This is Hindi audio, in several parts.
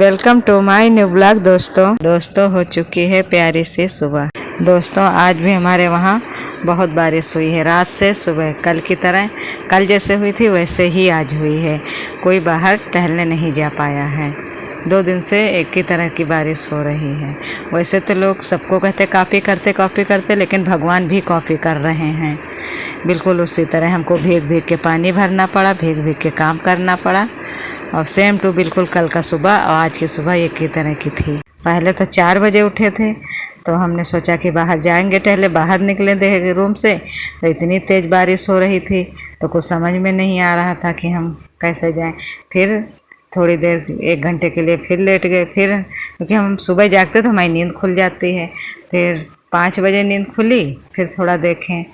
Welcome to my new blog. दोस्तों हो चुकी है प्यारी सी सुबह। दोस्तों आज भी हमारे वहाँ बहुत बारिश हुई है, रात से सुबह। कल की तरह, कल जैसे हुई थी वैसे ही आज हुई है। कोई बाहर टहलने नहीं जा पाया है। 2 दिन से एक ही तरह की बारिश हो रही है। वैसे तो लोग सबको कहते कॉपी करते, लेकिन भगवान भी कॉपी कर रहे हैं। बिल्कुल उसी तरह हमको भीग भीग के पानी भरना पड़ा, भीग भीग के काम करना पड़ा। और सेम टू बिल्कुल कल का सुबह और आज की सुबह एक ही तरह की थी। पहले तो 4 बजे उठे थे, तो हमने सोचा कि बाहर जाएंगे टहले। बाहर निकले थे रूम से तो इतनी तेज़ बारिश हो रही थी, तो कुछ समझ में नहीं आ रहा था कि हम कैसे जाएं। फिर थोड़ी देर 1 घंटे के लिए फिर लेट गए। फिर क्योंकि हम सुबह जागते तो हमारी नींद खुल जाती है। फिर 5 बजे नींद खुली। फिर थोड़ा देखें,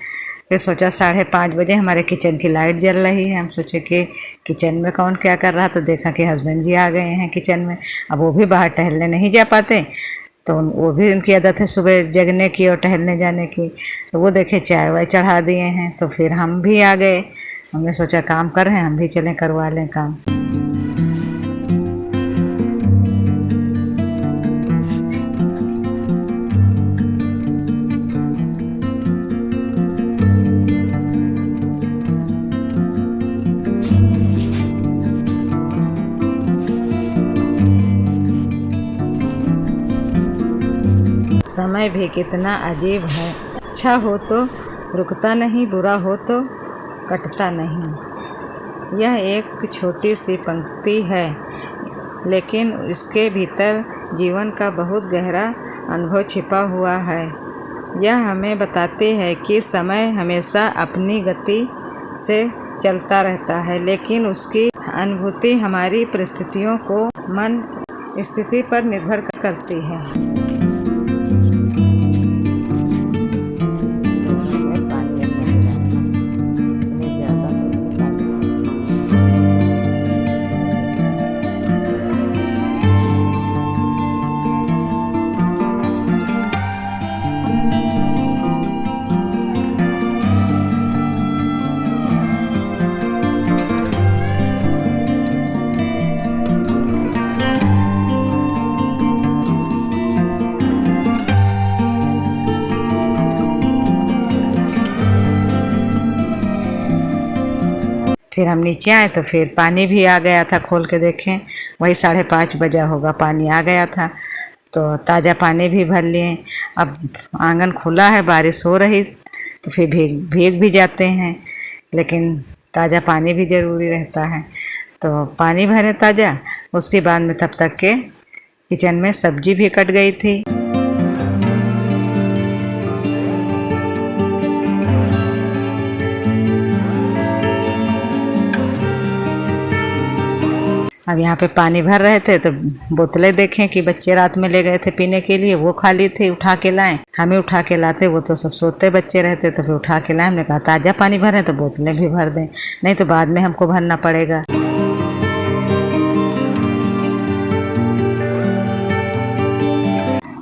फिर सोचा 5:30 बजे हमारे किचन की लाइट जल रही है। हम सोचे कि किचन में कौन क्या कर रहा, तो देखा कि हस्बैंड जी आ गए हैं किचन में। अब वो भी बाहर टहलने नहीं जा पाते, तो वो भी उनकी आदत है सुबह जगने की और टहलने जाने की। तो वो देखे चाय वाय चढ़ा दिए हैं, तो फिर हम भी आ गए। हमने सोचा काम कर रहे हैं, हम भी चलें करवा लें काम। समय भी कितना अजीब है। अच्छा हो तो रुकता नहीं, बुरा हो तो कटता नहीं। यह एक छोटी सी पंक्ति है, लेकिन इसके भीतर जीवन का बहुत गहरा अनुभव छिपा हुआ है। यह हमें बताती है कि समय हमेशा अपनी गति से चलता रहता है, लेकिन उसकी अनुभूति हमारी परिस्थितियों को मन स्थिति पर निर्भर करती है। फिर हम नीचे आए तो फिर पानी भी आ गया था। खोल के देखें, वही 5:30 बजा होगा, पानी आ गया था। तो ताज़ा पानी भी भर लिए। अब आंगन खुला है, बारिश हो रही, तो फिर भीग भी जाते हैं, लेकिन ताज़ा पानी भी ज़रूरी रहता है। तो पानी भरे ताज़ा। उसके बाद में तब तक के किचन में सब्जी भी कट गई थी। अब यहाँ पे पानी भर रहे थे, तो बोतलें देखें कि बच्चे रात में ले गए थे पीने के लिए, वो खाली थी, उठा के लाएं। हमें उठा के लाते, वो तो सब सोते बच्चे रहते, तो फिर उठा के लाएं। हमने कहा ताज़ा पानी भरें तो बोतलें भी भर दें, नहीं तो बाद में हमको भरना पड़ेगा।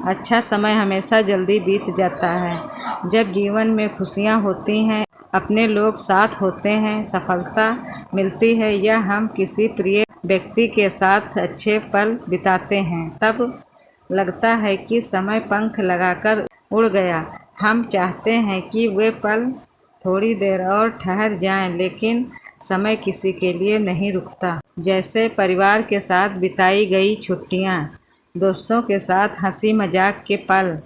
अच्छा समय हमेशा जल्दी बीत जाता है। जब जीवन में खुशियाँ होती हैं, अपने लोग साथ होते हैं, सफलता मिलती है या हम किसी प्रिय व्यक्ति के साथ अच्छे पल बिताते हैं, तब लगता है कि समय पंख लगाकर उड़ गया। हम चाहते हैं कि वे पल थोड़ी देर और ठहर जाएं, लेकिन समय किसी के लिए नहीं रुकता। जैसे परिवार के साथ बिताई गई छुट्टियां, दोस्तों के साथ हंसी मजाक के पल,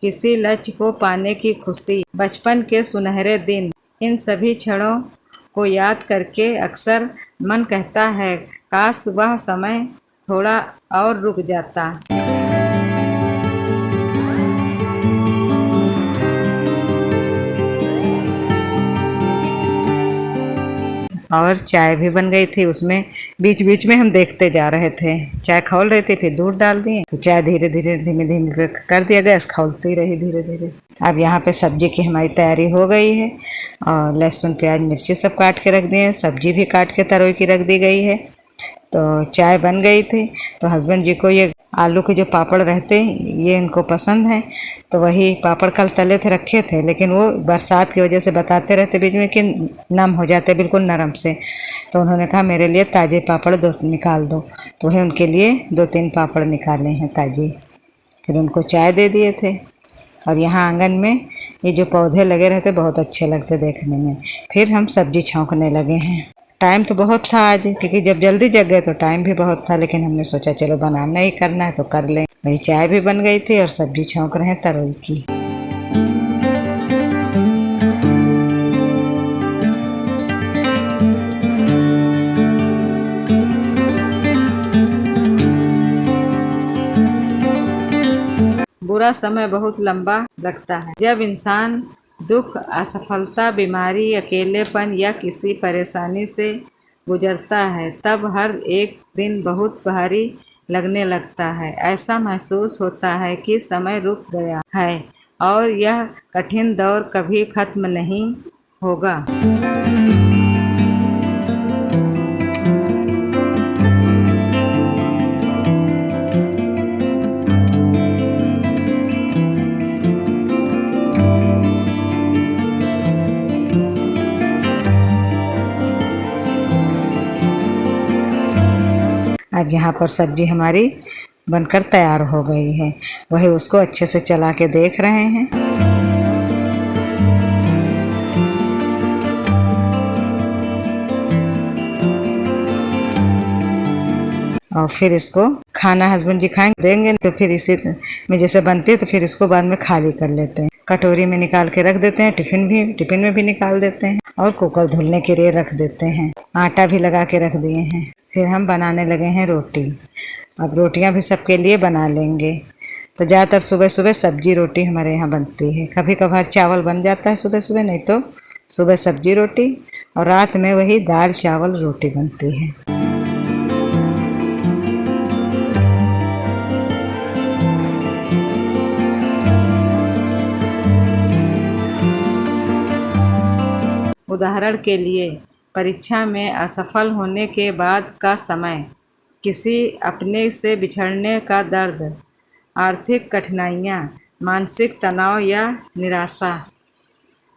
किसी लक्ष्य को पाने की खुशी, बचपन के सुनहरे दिन। इन सभी क्षणों को याद करके अक्सर मन कहता है काश वह समय थोड़ा और रुक जाता। और चाय भी बन गई थी। उसमें बीच बीच में हम देखते जा रहे थे। चाय खौल रही थी, फिर दूध डाल दिए, तो चाय धीरे धीरे धीमे धीमे कर दिया, गैस खौलती रही धीरे धीरे। अब यहाँ पे सब्जी की हमारी तैयारी हो गई है, और लहसुन प्याज मिर्ची सब काट के रख दिए, सब्जी भी काट के तरोई की रख दी गई है। तो चाय बन गई थी। तो हस्बैंड जी को ये आलू के जो पापड़ रहते ये इनको पसंद है, तो वही पापड़ कल तले थे रखे थे, लेकिन वो बरसात की वजह से बताते रहते बीच में कि नम हो जाते बिल्कुल नरम से। तो उन्होंने कहा मेरे लिए ताज़े पापड़ दो निकाल दो, तो वही उनके लिए 2-3 पापड़ निकाले हैं ताज़े। फिर उनको चाय दे दिए थे। और यहाँ आंगन में ये जो पौधे लगे रहते बहुत अच्छे लगते देखने में। फिर हम सब्जी छौंकने लगे हैं। टाइम तो बहुत था आज, क्योंकि जब जल्दी जग गए तो टाइम भी बहुत था, लेकिन हमने सोचा चलो बनाना ही करना है तो कर लें। वही चाय भी बन गई थी और सब्जी छौंक रहे हैं तरोई की। बुरा समय बहुत लंबा लगता है। जब इंसान दुख, असफलता, बीमारी, अकेलेपन या किसी परेशानी से गुजरता है, तब हर एक दिन बहुत भारी लगने लगता है। ऐसा महसूस होता है कि समय रुक गया है और यह कठिन दौर कभी खत्म नहीं होगा। अब यहाँ पर सब्जी हमारी बनकर तैयार हो गई है। वही उसको अच्छे से चला के देख रहे हैं। और फिर इसको खाना हस्बैंड जी खाएंगे देंगे, तो फिर इसी में जैसे बनती है तो फिर इसको बाद में खाली कर लेते हैं। कटोरी में निकाल के रख देते हैं, टिफिन में भी निकाल देते हैं और कुकर धुलने के लिए रख देते हैं। आटा भी लगा के रख दिए हैं। फिर हम बनाने लगे हैं रोटी। अब रोटियां भी सबके लिए बना लेंगे। तो ज़्यादातर सुबह सुबह सब्जी रोटी हमारे यहाँ बनती है। कभी कभार चावल बन जाता है सुबह सुबह, नहीं तो सुबह सब्जी रोटी और रात में वही दाल चावल रोटी बनती है। उदाहरण के लिए परीक्षा में असफल होने के बाद का समय, किसी अपने से बिछड़ने का दर्द, आर्थिक कठिनाइयाँ, मानसिक तनाव या निराशा।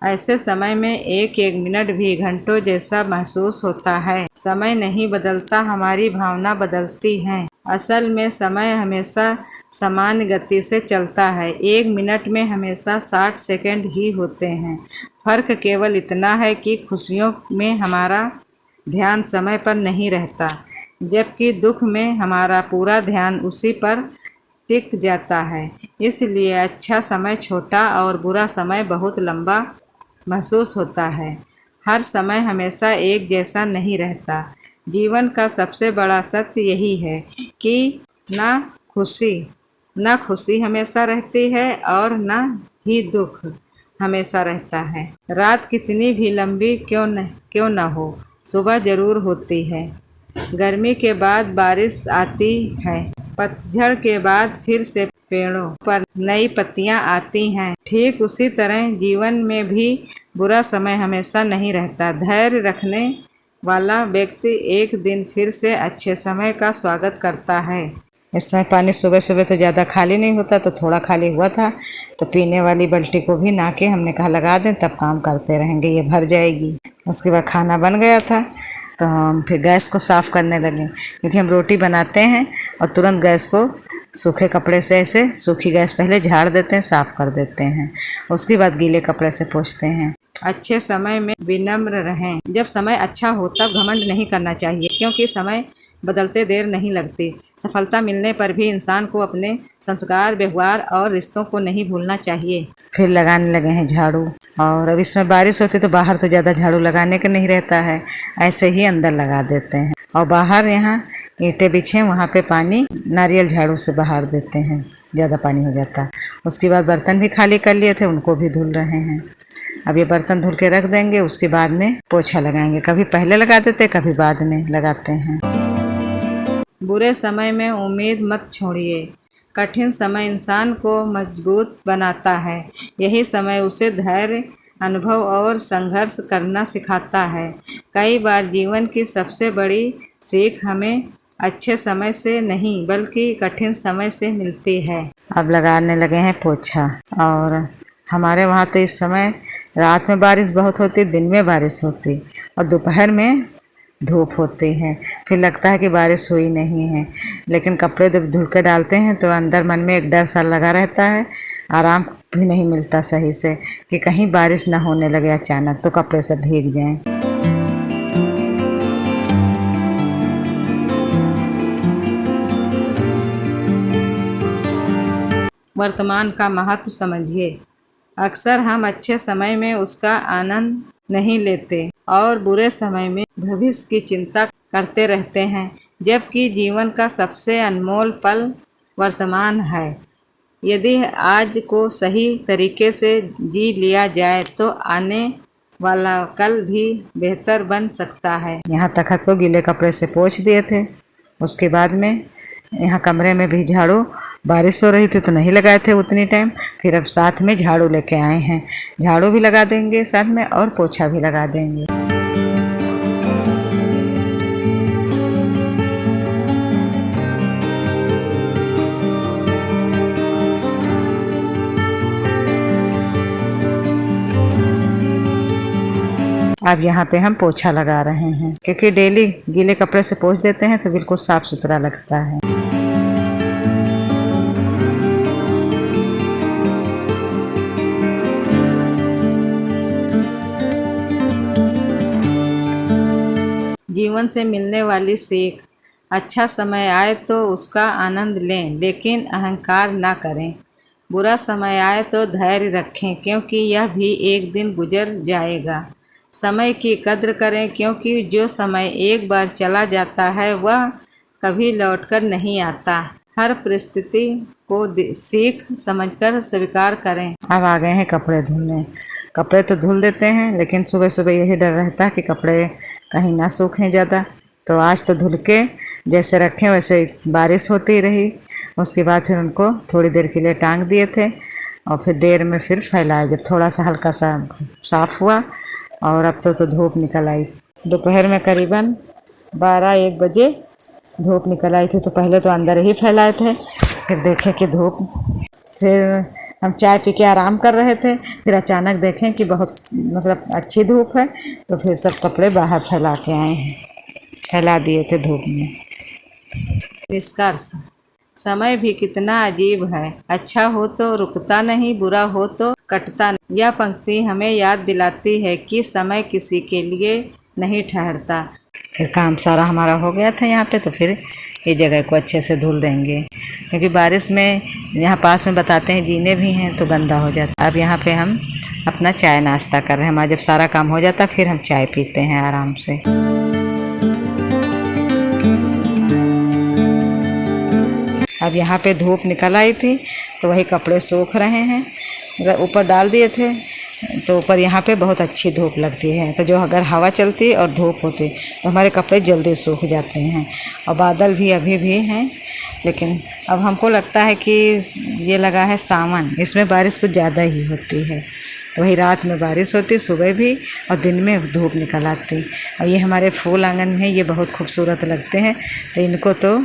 ऐसे समय में एक एक मिनट भी घंटों जैसा महसूस होता है। समय नहीं बदलता, हमारी भावना बदलती है। असल में समय हमेशा समान गति से चलता है। एक मिनट में हमेशा 60 सेकंड ही होते हैं। फर्क केवल इतना है कि खुशियों में हमारा ध्यान समय पर नहीं रहता, जबकि दुख में हमारा पूरा ध्यान उसी पर टिक जाता है। इसलिए अच्छा समय छोटा और बुरा समय बहुत लंबा महसूस होता है। हर समय हमेशा एक जैसा नहीं रहता। जीवन का सबसे बड़ा सत्य यही है कि ना खुशी हमेशा रहती है और ना ही दुख हमेशा रहता है। रात कितनी भी लंबी क्यों न हो, सुबह जरूर होती है। गर्मी के बाद बारिश आती है, पतझड़ के बाद फिर से पेड़ों पर नई पत्तियां आती हैं। ठीक उसी तरह जीवन में भी बुरा समय हमेशा नहीं रहता। धैर्य रखने वाला व्यक्ति एक दिन फिर से अच्छे समय का स्वागत करता है। इस समय पानी सुबह सुबह तो ज़्यादा खाली नहीं होता, तो थोड़ा खाली हुआ था, तो पीने वाली बाल्टी को भी ना के हमने कहा लगा दें, तब काम करते रहेंगे, ये भर जाएगी। उसके बाद खाना बन गया था तो हम फिर गैस को साफ़ करने लगे, क्योंकि हम रोटी बनाते हैं और तुरंत गैस को सूखे कपड़े से ऐसे सूखी गैस पहले झाड़ देते हैं, साफ़ कर देते हैं, उसके बाद गीले कपड़े से पोंछते हैं। अच्छे समय में विनम्र रहें। जब समय अच्छा हो तब घमंड नहीं करना चाहिए, क्योंकि समय बदलते देर नहीं लगती। सफलता मिलने पर भी इंसान को अपने संस्कार, व्यवहार और रिश्तों को नहीं भूलना चाहिए। फिर लगाने लगे हैं झाड़ू। और अब इसमें बारिश होती तो बाहर तो ज़्यादा झाड़ू लगाने का नहीं रहता है, ऐसे ही अंदर लगा देते हैं। और बाहर यहाँ ईंटें बिछे, वहाँ पे पानी नारियल झाड़ू से बहार देते हैं, ज़्यादा पानी हो जाता है। उसके बाद बर्तन भी खाली कर लिए थे, उनको भी धुल रहे हैं। अब ये बर्तन धुल के रख देंगे, उसके बाद में पोछा लगाएंगे। कभी पहले लगा देते, कभी बाद में लगाते हैं। बुरे समय में उम्मीद मत छोड़िए। कठिन समय इंसान को मजबूत बनाता है। यही समय उसे धैर्य, अनुभव और संघर्ष करना सिखाता है। कई बार जीवन की सबसे बड़ी सीख हमें अच्छे समय से नहीं बल्कि कठिन समय से मिलती है। अब लगाने लगे हैं पोछा। और हमारे वहाँ तो इस समय रात में बारिश बहुत होती, दिन में बारिश होती और दोपहर में धूप होती है। फिर लगता है कि बारिश हुई नहीं है, लेकिन कपड़े जब धुल के डालते हैं तो अंदर मन में एक डर सा लगा रहता है। आराम भी नहीं मिलता सही से कि कहीं बारिश ना होने लगे अचानक तो कपड़े सब भीग जाएं। वर्तमान का महत्व समझिए। अक्सर हम अच्छे समय में उसका आनंद नहीं लेते और बुरे समय में भविष्य की चिंता करते रहते हैं, जबकि जीवन का सबसे अनमोल पल वर्तमान है। यदि आज को सही तरीके से जी लिया जाए तो आने वाला कल भी बेहतर बन सकता है। यहाँ तखत को गीले कपड़े से पोंछ दिए थे। उसके बाद में यहाँ कमरे में भी झाड़ू, बारिश हो रही थी तो नहीं लगाए थे उतनी टाइम, फिर अब साथ में झाड़ू लेके आए हैं। झाड़ू भी लगा देंगे साथ में और पोछा भी लगा देंगे। अब यहाँ पे हम पोछा लगा रहे हैं, क्योंकि डेली गीले कपड़े से पोंछ देते हैं तो बिल्कुल साफ सुथरा लगता है। जीवन से मिलने वाली सीख। अच्छा समय आए तो उसका आनंद लें, लेकिन अहंकार ना करें। बुरा समय आए तो धैर्य रखें, क्योंकि यह भी एक दिन गुजर जाएगा। समय की कद्र करें, क्योंकि जो समय एक बार चला जाता है वह कभी लौटकर नहीं आता। हर परिस्थिति को सीख समझकर स्वीकार करें। अब आ गए हैं कपड़े धुलने। कपड़े तो धुल देते हैं, लेकिन सुबह सुबह यही डर रहता है कि कपड़े कहीं ना सूखें ज़्यादा। तो आज तो धुल के जैसे रखें वैसे बारिश होती रही। उसके बाद फिर उनको थोड़ी देर के लिए टांग दिए थे और फिर देर में फिर फैलाए। जब थोड़ा सा हल्का सा साफ़ हुआ और अब तो धूप निकल आई। दोपहर में करीबन 12-1 बजे धूप निकल आई थी, तो पहले तो अंदर ही फैलाए थे, फिर देखे कि धूप। फिर हम चाय पी के आराम कर रहे थे, फिर अचानक देखें कि बहुत अच्छी धूप है, तो फिर सब कपड़े बाहर फैला के आए हैं, फैला दिए थे धूप में। निष्कर्ष। समय भी कितना अजीब है। अच्छा हो तो रुकता नहीं, बुरा हो तो कटता नहीं। यह पंक्ति हमें याद दिलाती है कि समय किसी के लिए नहीं ठहरता। फिर काम सारा हमारा हो गया था यहाँ पे, तो फिर ये जगह को अच्छे से धुल देंगे, क्योंकि बारिश में यहाँ पास में बताते हैं जीने भी हैं तो गंदा हो जाता। अब यहाँ पे हम अपना चाय नाश्ता कर रहे हैं। हमारा जब सारा काम हो जाता फिर हम चाय पीते हैं आराम से। अब यहाँ पे धूप निकल आई थी तो वही कपड़े सूख रहे हैं। ऊपर डाल दिए थे तो ऊपर यहाँ पे बहुत अच्छी धूप लगती है, तो जो अगर हवा चलती और धूप होती तो हमारे कपड़े जल्दी सूख जाते हैं। और बादल भी अभी भी हैं, लेकिन अब हमको लगता है कि ये लगा है सावन, इसमें बारिश कुछ ज़्यादा ही होती है। वही रात में बारिश होती, सुबह भी, और दिन में धूप निकल आती। और ये हमारे फूल आंगन में ये बहुत खूबसूरत लगते हैं, तो इनको तो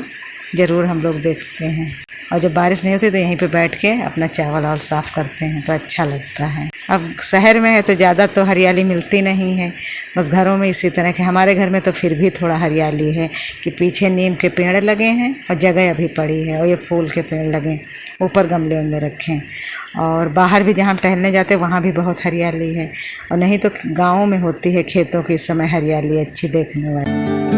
ज़रूर हम लोग देखते हैं। और जब बारिश नहीं होती तो यहीं पे बैठ के अपना चावल और साफ़ करते हैं, तो अच्छा लगता है। अब शहर में है तो ज़्यादा तो हरियाली मिलती नहीं है, बस घरों में इसी तरह के। हमारे घर में तो फिर भी थोड़ा हरियाली है कि पीछे नीम के पेड़ लगे हैं और जगह अभी पड़ी है, और ये फूल के पेड़ लगे, ऊपर गमले में रखें। और बाहर भी जहाँ हम टहलने जाते हैं वहाँ भी बहुत हरियाली है, और नहीं तो गाँव में होती है खेतों की इस समय हरियाली अच्छी देखने वाली।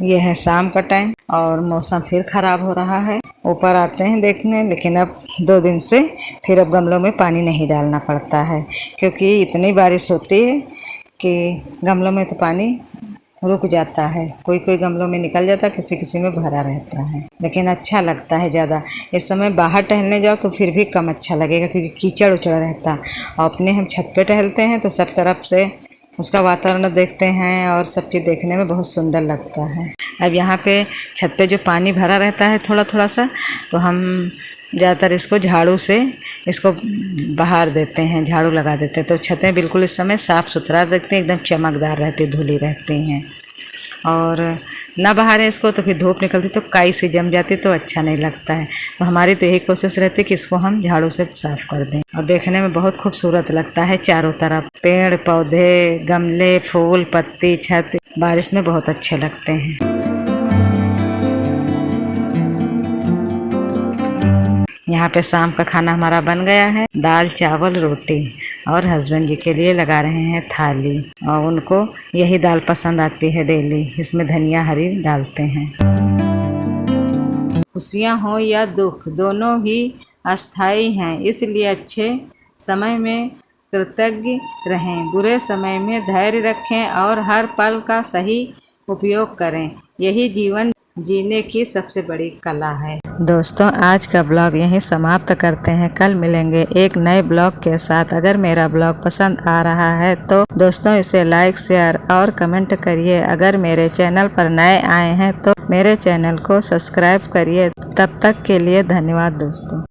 ये है शाम का टाइम और मौसम फिर ख़राब हो रहा है। ऊपर आते हैं देखने, लेकिन अब 2 दिन से फिर अब गमलों में पानी नहीं डालना पड़ता है, क्योंकि इतनी बारिश होती है कि गमलों में तो पानी रुक जाता है। कोई कोई गमलों में निकल जाता है, किसी किसी में भरा रहता है, लेकिन अच्छा लगता है ज़्यादा। इस समय बाहर टहलने जाओ तो फिर भी कम अच्छा लगेगा, क्योंकि कीचड़ उचड़ रहता। और अपने हम छत पे टहलते हैं तो सब तरफ से उसका वातावरण देखते हैं और सब चीज़ देखने में बहुत सुंदर लगता है। अब यहाँ पे छत पे जो पानी भरा रहता है थोड़ा थोड़ा सा, तो हम ज़्यादातर इसको झाड़ू से इसको बहार देते हैं, झाड़ू लगा देते हैं, तो छतें बिल्कुल इस समय साफ़ सुथरा रखते हैं, एकदम चमकदार रहती, धुली रहती हैं। और ना बहारें इसको तो फिर धूप निकलती तो काई सी जम जाती तो अच्छा नहीं लगता है। तो हमारी तो यही कोशिश रहती है कि इसको हम झाड़ू से साफ़ कर दें। और देखने में बहुत खूबसूरत लगता है, चारों तरफ पेड़ पौधे, गमले, फूल, पत्ती, छत बारिश में बहुत अच्छे लगते हैं। यहाँ पे शाम का खाना हमारा बन गया है, दाल चावल रोटी, और हस्बैंड जी के लिए लगा रहे हैं थाली, और उनको यही दाल पसंद आती है डेली, इसमें धनिया हरी डालते हैं। खुशियाँ हो या दुख दोनों ही अस्थाई हैं, इसलिए अच्छे समय में कृतज्ञ रहें, बुरे समय में धैर्य रखें और हर पल का सही उपयोग करें। यही जीवन जीने की सबसे बड़ी कला है। दोस्तों, आज का ब्लॉग यहीं समाप्त करते हैं। कल मिलेंगे एक नए ब्लॉग के साथ। अगर मेरा ब्लॉग पसंद आ रहा है तो दोस्तों इसे लाइक, शेयर और कमेंट करिए। अगर मेरे चैनल पर नए आए हैं तो मेरे चैनल को सब्सक्राइब करिए। तब तक के लिए धन्यवाद दोस्तों।